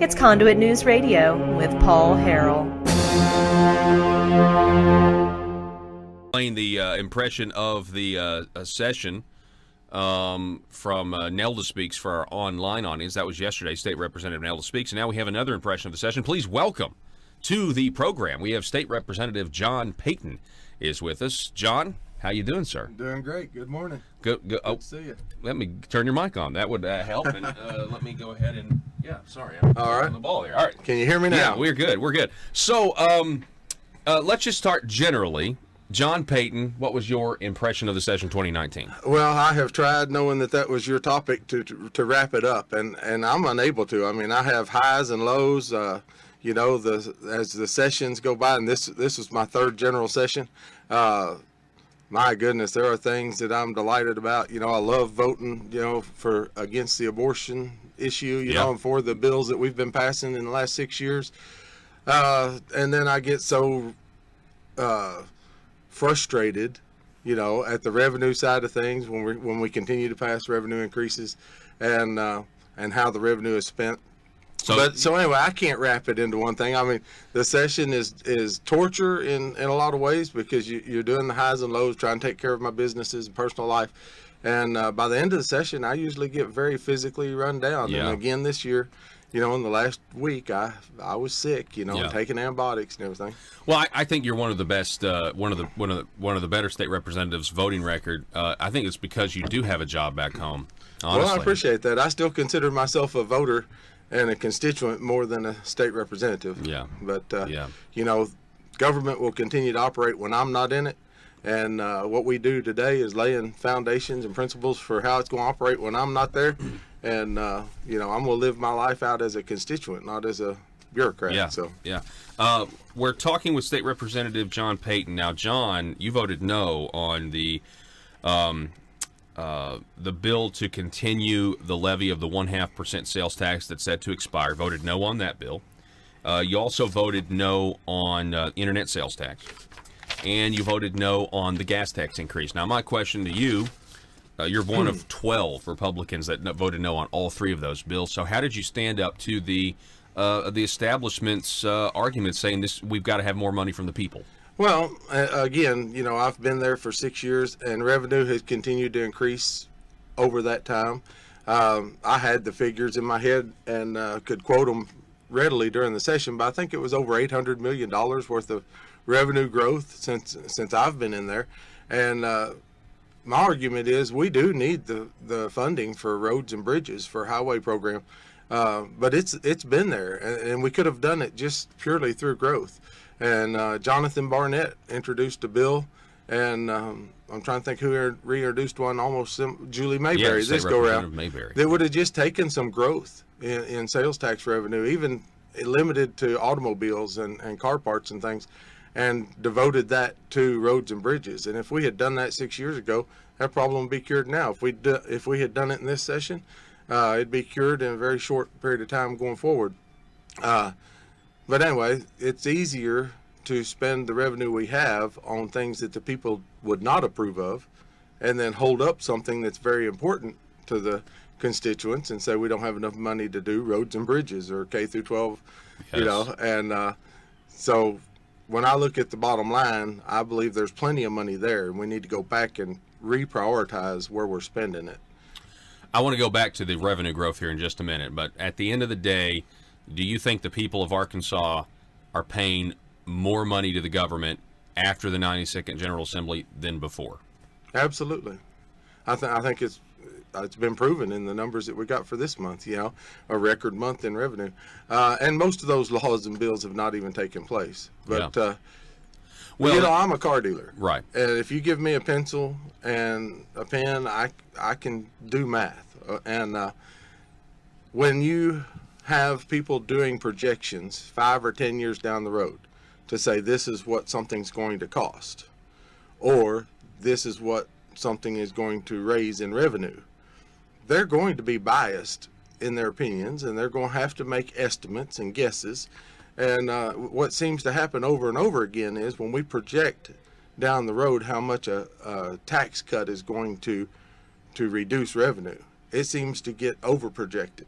It's Conduit News Radio with Paul Harrell. Playing the impression of the session from Nelda Speaks for our online audience. That was yesterday, State Representative Nelda Speaks. And now we have another impression of the session. Please welcome to the program. We have State Representative John Payton is with us. John, how you doing, sir? I'm doing great. Good morning. Good to see you. Let me turn your mic on. That would help. And let me go ahead and, sorry. I'm on the ball here. All right. Can you hear me now? Yeah, we're good. We're good. So let's just start generally. John Payton, what was your impression of the session 2019? Well, I have tried, knowing that was your topic, to wrap it up, and I'm unable to. I mean, I have highs and lows. As the sessions go by, and this is my third general session. My goodness, there are things that I'm delighted about. I love voting, for against the abortion issue, and for the bills that we've been passing in the last 6 years. And then I get so frustrated, at the revenue side of things when we continue to pass revenue increases, and how the revenue is spent. So anyway, I can't wrap it into one thing. I mean, the session is torture in a lot of ways, because you're doing the highs and lows, trying to take care of my businesses and personal life. And by the end of the session, I usually get very physically run down. Yeah. And again this year, in the last week, I was sick, taking antibiotics and everything. Well, I think you're one of the best, one of the better state representatives voting record. I think it's because you do have a job back home. Honestly. Well, I appreciate that. I still consider myself a voter and a constituent more than a state representative. Yeah. But, government will continue to operate when I'm not in it. And what we do today is laying foundations and principles for how it's going to operate when I'm not there. And, I'm going to live my life out as a constituent, not as a bureaucrat. We're talking with State Representative John Payton. Now, John, you voted no on the bill to continue the levy of the 0.5% sales tax that's set to expire. Voted no on that bill. You also voted no on internet sales tax. And you voted no on the gas tax increase. Now, my question to you, you're one of 12 Republicans that voted no on all three of those bills. So how did you stand up to the establishment's argument saying we've got to have more money from the people? Well, again, I've been there for 6 years, and revenue has continued to increase over that time. I had the figures in my head and could quote them readily during the session, but I think it was over $800 million worth of revenue growth since I've been in there. And my argument is we do need the funding for roads and bridges, for highway program, but it's been there, and we could have done it just purely through growth. And Jonathan Barnett introduced a bill, and I'm trying to think who reintroduced one, almost Julie Mayberry, this go around, that would have just taken some growth in sales tax revenue, even limited to automobiles and car parts and things, and devoted that to roads and bridges. And if we had done that 6 years ago, that problem would be cured now. If we had done it in this session, it'd be cured in a very short period of time going forward. But anyway, it's easier to spend the revenue we have on things that the people would not approve of, and then hold up something that's very important to the constituents and say we don't have enough money to do roads and bridges or K through 12, Yes. And so when I look at the bottom line, I believe there's plenty of money there, and we need to go back and reprioritize where we're spending it. I want to go back to the revenue growth here in just a minute, but at the end of the day, do you think the people of Arkansas are paying more money to the government after the 92nd General Assembly than before? Absolutely. I think it's been proven in the numbers that we got for this month, a record month in revenue. And most of those laws and bills have not even taken place. But, I'm a car dealer. Right. And if you give me a pencil and a pen, I can do math. And when you have people doing projections 5 or 10 years down the road to say this is what something's going to cost, or this is what something is going to raise in revenue, they're going to be biased in their opinions, and they're going to have to make estimates and guesses. And what seems to happen over and over again is when we project down the road how much a tax cut is going to reduce revenue, it seems to get over projected.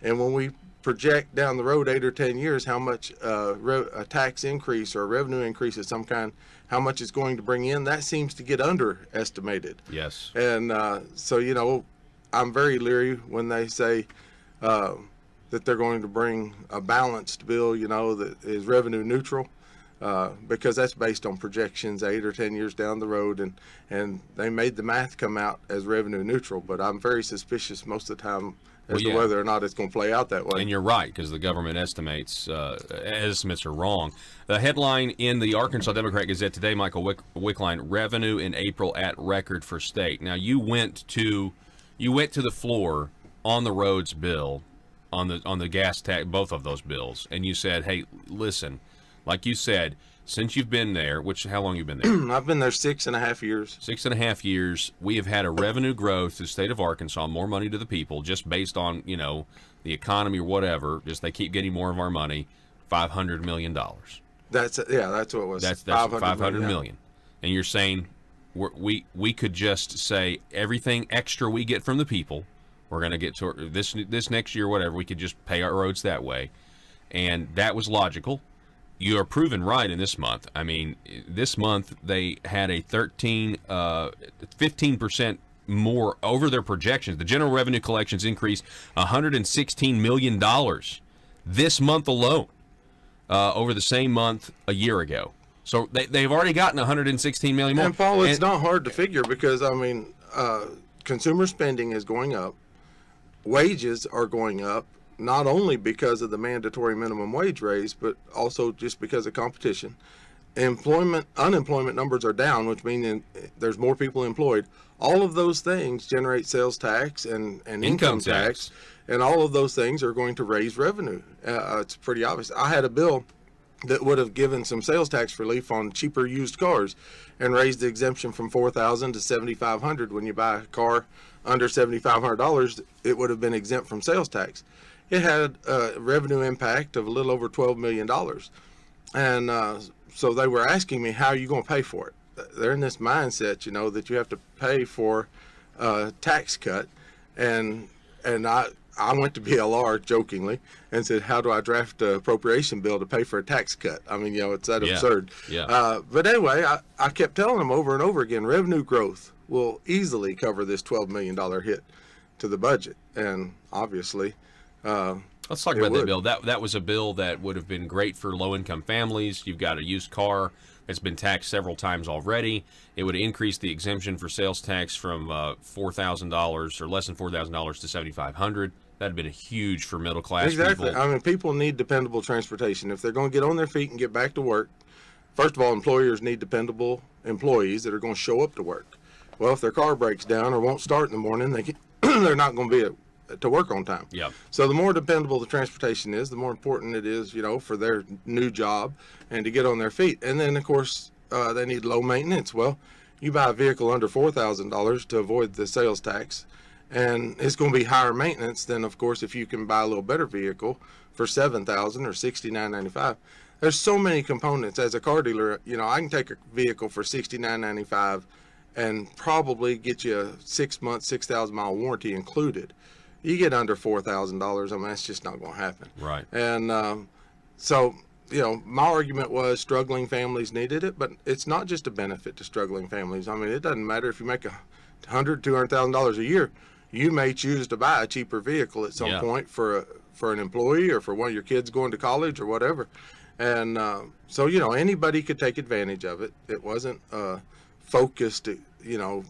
And when we project down the road 8 or 10 years how much a tax increase or a revenue increase of some kind, how much it's going to bring in, that seems to get underestimated. Yes. And so, you know, I'm very leery when they say that they're going to bring a balanced bill, you know, that is revenue neutral, because that's based on projections 8 or 10 years down the road, and they made the math come out as revenue neutral. But I'm very suspicious most of the time as to whether or not it's going to play out that way. And you're right, because the government estimates are wrong. The headline in the Arkansas Democrat Gazette today, Michael Wickline, revenue in April at record for state. Now, you went to the floor on the roads bill, on the gas tax, both of those bills, and you said, hey, listen, like you said, since you've been there, how long have you been there? I've been there 6.5 years. 6.5 years. We have had a revenue growth to the state of Arkansas, more money to the people, just based on, you know, the economy or whatever. Just they keep getting more of our money. $500 million. That's what it was. That's $500 million. And you're saying we could just say everything extra we get from the people, we're going to get to this next year, whatever. We could just pay our roads that way, and that was logical. You are proven right in this month. I mean, this month they had a 15% more over their projections. The general revenue collections increased $116 million this month alone over the same month a year ago. So they've already gotten $116 million more. And Paul, it's not hard to figure because, I mean, consumer spending is going up. Wages are going up. Not only because of the mandatory minimum wage raise, but also just because of competition. Unemployment numbers are down, which means there's more people employed. All of those things generate sales tax and income tax, and all of those things are going to raise revenue. It's pretty obvious. I had a bill that would have given some sales tax relief on cheaper used cars and raised the exemption from $4,000 to $7,500. When you buy a car under $7,500, it would have been exempt from sales tax. It had a revenue impact of a little over $12 million. And so they were asking me, how are you going to pay for it? They're in this mindset, you know, that you have to pay for a tax cut. And I went to BLR jokingly and said, how do I draft an appropriation bill to pay for a tax cut? I mean, you know, it's that absurd. Yeah. But anyway, I kept telling them over and over again, revenue growth will easily cover this $12 million hit to the budget. And obviously, let's talk about that bill. That was a bill that would have been great for low-income families. You've got a used car that's been taxed several times already. It would increase the exemption for sales tax from $4,000 or less than $4,000 to $7,500. That'd been huge for middle-class exactly. people. I mean, people need dependable transportation. If they're going to get on their feet and get back to work, first of all, employers need dependable employees that are going to show up to work. Well, if their car breaks down or won't start in the morning, they're not going to be to work on time. Yeah. So the more dependable the transportation is, the more important it is, you know, for their new job and to get on their feet. And then, of course, they need low maintenance. Well, you buy a vehicle under $4,000 to avoid the sales tax, and it's going to be higher maintenance than, of course, if you can buy a little better vehicle for $7,000 or $69.95. There's so many components. As a car dealer, you know, I can take a vehicle for $69.95 and probably get you a 6-month, 6,000-mile warranty included. You get under $4,000, I mean, that's just not going to happen. Right. And so, you know, my argument was struggling families needed it, but it's not just a benefit to struggling families. I mean, it doesn't matter if you make $100,000, $200,000 a year. You may choose to buy a cheaper vehicle at some point for an employee or for one of your kids going to college or whatever. And so, you know, anybody could take advantage of it. It wasn't focused, you know,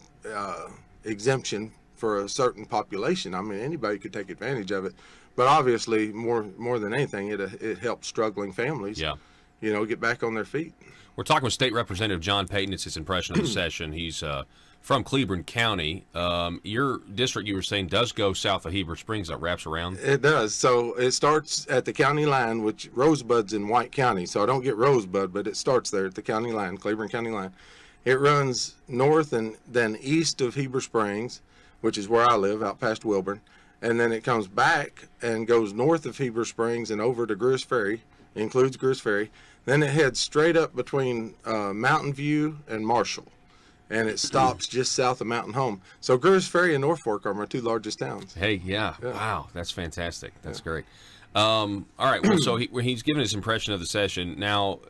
exemption for a certain population. I mean, anybody could take advantage of it, but obviously more than anything, it helps struggling families, you know, get back on their feet. We're talking with State Representative John Payton. It's his impression of the session. He's from Cleburne County. Your district, you were saying, does go south of Heber Springs. That wraps around? It does. So it starts at the county line, which Rosebud's in White County. So I don't get Rosebud, but it starts there at the county line, Cleburne County line. It runs north and then east of Heber Springs, which is where I live, out past Wilburn. And then it comes back and goes north of Heber Springs and over to Greers Ferry, includes Greers Ferry. Then it heads straight up between Mountain View and Marshall. and it stops just south of Mountain Home. So Greers Ferry and Norfolk are my two largest towns. Hey, yeah. Wow, that's fantastic. That's great. All right, well, so he's given his impression of the session. Now,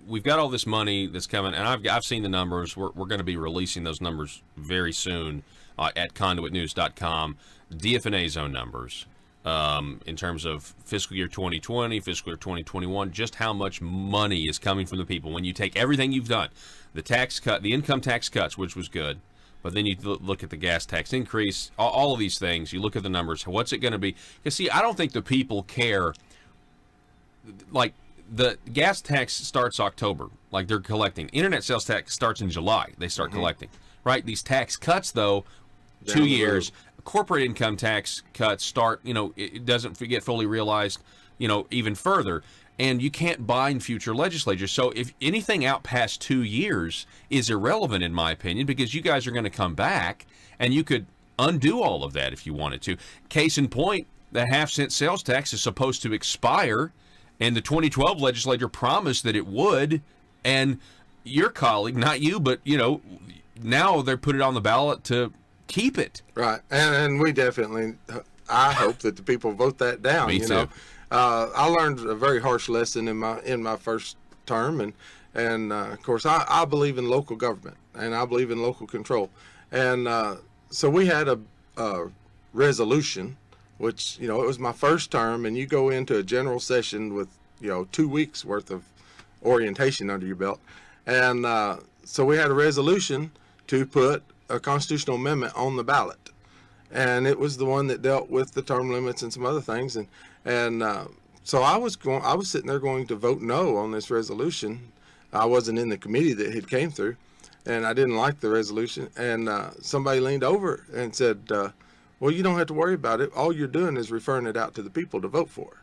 we've got all this money that's coming, and I've seen the numbers. We're going to be releasing those numbers very soon at conduitnews.com. DFNA zone numbers in terms of fiscal year 2020, fiscal year 2021, just how much money is coming from the people. When you take everything you've done, the tax cut, the income tax cuts, which was good, but then you look at the gas tax increase, all of these things, you look at the numbers, what's it going to be? Because, see, I don't think the people care. Like, the gas tax starts October, like they're collecting. Internet sales tax starts in July, they start collecting, right? These tax cuts, though, 2 years. Corporate income tax cuts start, it doesn't get fully realized, even further. And you can't bind future legislatures. So if anything out past 2 years is irrelevant, in my opinion, because you guys are going to come back and you could undo all of that if you wanted to. Case in point, the half-cent sales tax is supposed to expire, and the 2012 legislature promised that it would, and your colleague, not you, but, now they're put it on the ballot to keep it. Right, and we definitely, I hope that the people vote that down. Me too. I learned a very harsh lesson in my first term, and of course I believe in local government, and I believe in local control, and so we had a resolution, which it was my first term, and you go into a general session with 2 weeks worth of orientation under your belt, and so we had a resolution to put a constitutional amendment on the ballot, and it was the one that dealt with the term limits and some other things, and so I was sitting there going to vote no on this resolution. I wasn't in the committee that it came through, and I didn't like the resolution, and somebody leaned over and said, well, you don't have to worry about it. All you're doing is referring it out to the people to vote for.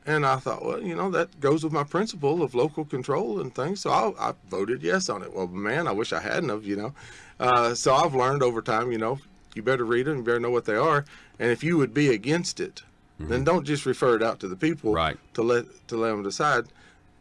And I thought, well, that goes with my principle of local control and things. So I voted yes on it. Well, man, I wish I hadn't have, So I've learned over time, you better read them, you better know what they are. And if you would be against it, then don't just refer it out to the people to let them decide.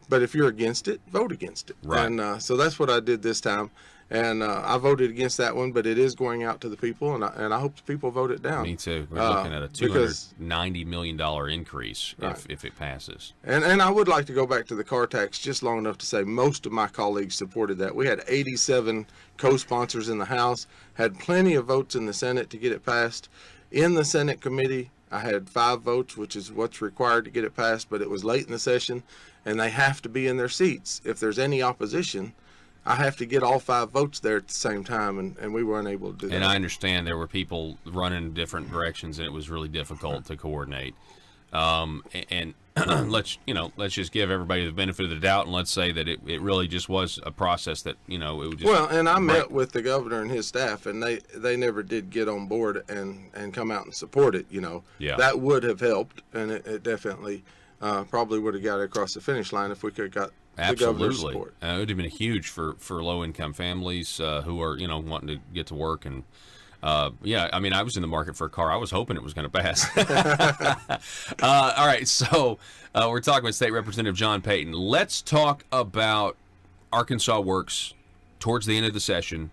But if you're against it, vote against it. Right. And so that's what I did this time. And I voted against that one, but it is going out to the people, and I hope the people vote it down. Me too. We're looking at a $290 million increase if it passes. And I would like to go back to the car tax just long enough to say most of my colleagues supported that. We had 87 co-sponsors in the House, had plenty of votes in the Senate to get it passed. In the Senate committee, I had 5 votes, which is what's required to get it passed, but it was late in the session, and they have to be in their seats. If there's any opposition, I have to get all 5 votes there at the same time, and we were unable to do that. And I understand there were people running different directions, and it was really difficult to coordinate. And let's just give everybody the benefit of the doubt, and let's say that it really just was a process that it would just. Well, and I met with the governor and his staff, and they never did get on board and come out and support it. Yeah. That would have helped, and it definitely probably would have got it across the finish line if we could have got. Absolutely, it would have been huge for low-income families who are wanting to get to work, and I was in the market for a car. I was hoping it was going to pass. All right, so we're talking with State Representative John Payton. Let's talk about Arkansas Works. Towards the end of the session,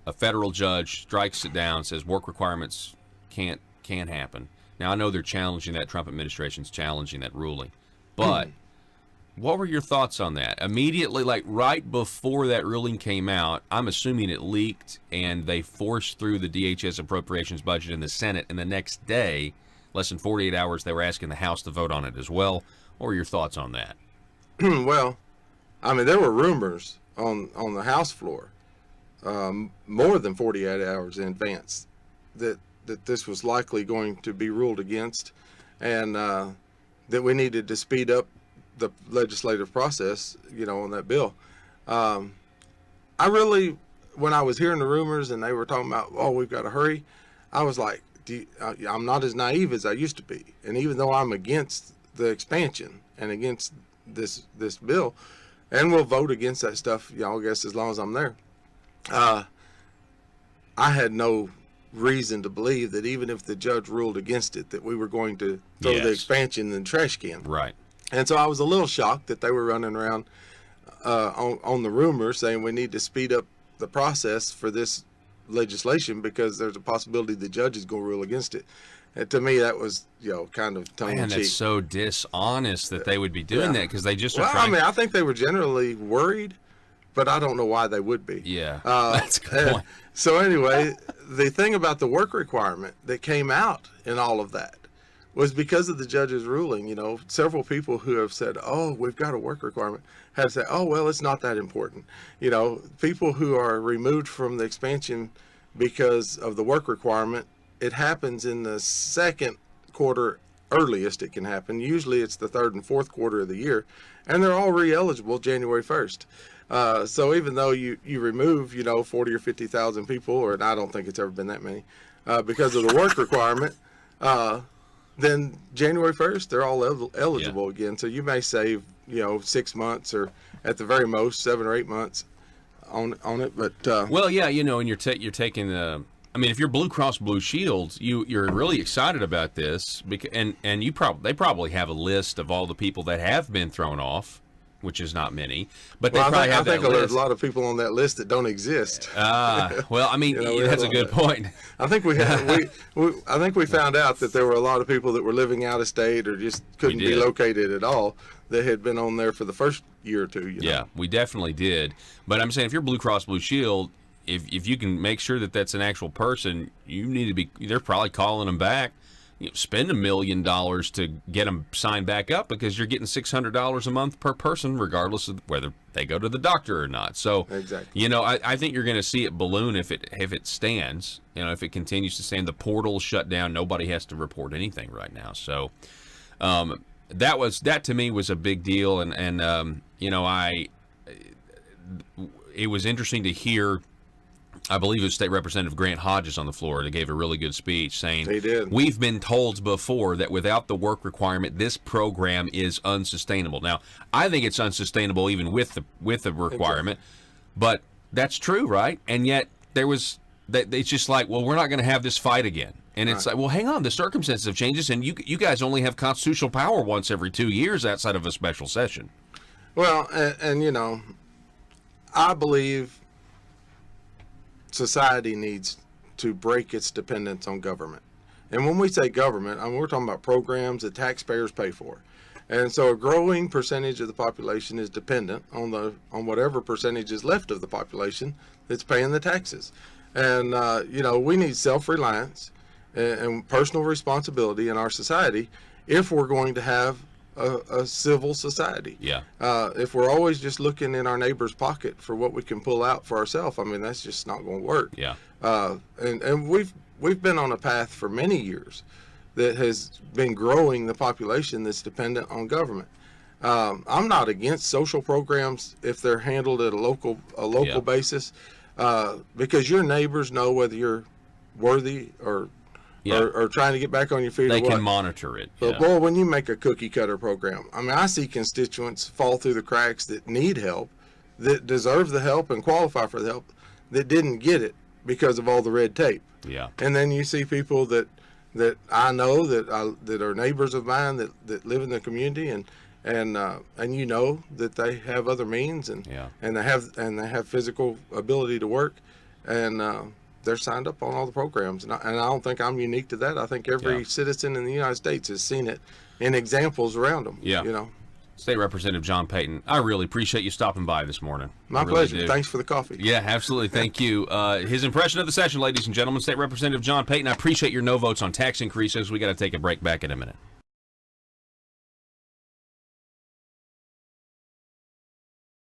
a federal judge strikes it down, says work requirements can't happen. Now I know they're challenging that. Trump administration's challenging that ruling, but. What were your thoughts on that? Immediately, like right before that ruling came out, I'm assuming it leaked and they forced through the DHS appropriations budget in the Senate, and the next day, less than 48 hours, they were asking the House to vote on it as well. What were your thoughts on that? Well, there were rumors on the House floor more than 48 hours in advance that this was likely going to be ruled against, and that we needed to speed up the legislative process, on that bill. I really, when I was hearing the rumors and they were talking about, we've got to hurry, I was like, I'm not as naive as I used to be. And even though I'm against the expansion and against this bill, and we'll vote against that stuff, I guess as long as I'm there, I had no reason to believe that even if the judge ruled against it, that we were going to throw the expansion in the trash can. Right. And so I was a little shocked that they were running around on the rumor saying we need to speed up the process for this legislation because there's a possibility the judge is going to rule against it. And to me, that was, kind of tongue in Man, cheek. that's so dishonest that they would be doing that because they just are Well, trying. I think they were generally worried, but I don't know why they would be. Yeah, that's a good point. So anyway, the thing about the work requirement that came out in all of that was because of the judge's ruling. Several people who have said, "Oh, we've got a work requirement," have said, "Oh, well, it's not that important." People who are removed from the expansion because of the work requirement, it happens in the second quarter earliest it can happen. Usually it's the third and fourth quarter of the year, and they're all re-eligible January 1st. So even though you remove, 40 or 50,000 people, and I don't think it's ever been that many, because of the work requirement, then January 1st, they're all eligible again. So you may save, 6 months or at the very most 7 or 8 months on it. But well, yeah, and you're taking the. I mean, if you're Blue Cross Blue Shield, you're really excited about this, and they probably have a list of all the people that have been thrown off, which is not many, but they probably have that list. I think there's a lot of people on that list that don't exist. Well, I mean, that's a good point. I think I think we found out that there were a lot of people that were living out of state or just couldn't be located at all that had been on there for the first year or two. Yeah, we definitely did. But I'm saying if you're Blue Cross Blue Shield, if you can make sure that that's an actual person, you need to be. They're probably calling them back. Spend $1 million to get them signed back up because you're getting $600 a month per person, regardless of whether they go to the doctor or not. So, exactly. I think you're going to see it balloon if it stands. If it continues to stand, the portal's shut down. Nobody has to report anything right now. So, that to me was a big deal, and it was interesting to hear. I believe it was State Representative Grant Hodges on the floor that gave a really good speech saying, we've been told before that without the work requirement, this program is unsustainable. Now, I think it's unsustainable even with the requirement, but that's true, right? And yet it's just like, well, we're not going to have this fight again. And it's like, well, hang on, the circumstances have changed, and you guys only have constitutional power once every 2 years outside of a special session. Well, and I believe society needs to break its dependence on government. And when we say government, we're talking about programs that taxpayers pay for. And so a growing percentage of the population is dependent on whatever percentage is left of the population that's paying the taxes. And, we need self-reliance and personal responsibility in our society if we're going to have a civil society. Yeah. If we're always just looking in our neighbor's pocket for what we can pull out for ourselves, that's just not going to work. Yeah. And we've been on a path for many years that has been growing the population that's dependent on government. I'm not against social programs if they're handled at a local basis, because your neighbors know whether you're worthy or trying to get back on your feet. They can monitor it. But boy, when you make a cookie cutter program, I see constituents fall through the cracks that need help, that deserve the help and qualify for the help, that didn't get it because of all the red tape. Yeah. And then you see people that I know that are neighbors of mine that live in the community and that they have other means and they have physical ability to work, and they're signed up on all the programs, and I don't think I'm unique to that. I think every citizen in the United States has seen it in examples around them. Yeah. State Representative John Payton, I really appreciate you stopping by this morning. My pleasure. Thanks for the coffee. Yeah, absolutely. Thank you. His impression of the session, ladies and gentlemen, State Representative John Payton. I appreciate your no votes on tax increases. We got to take a break. Back in a minute.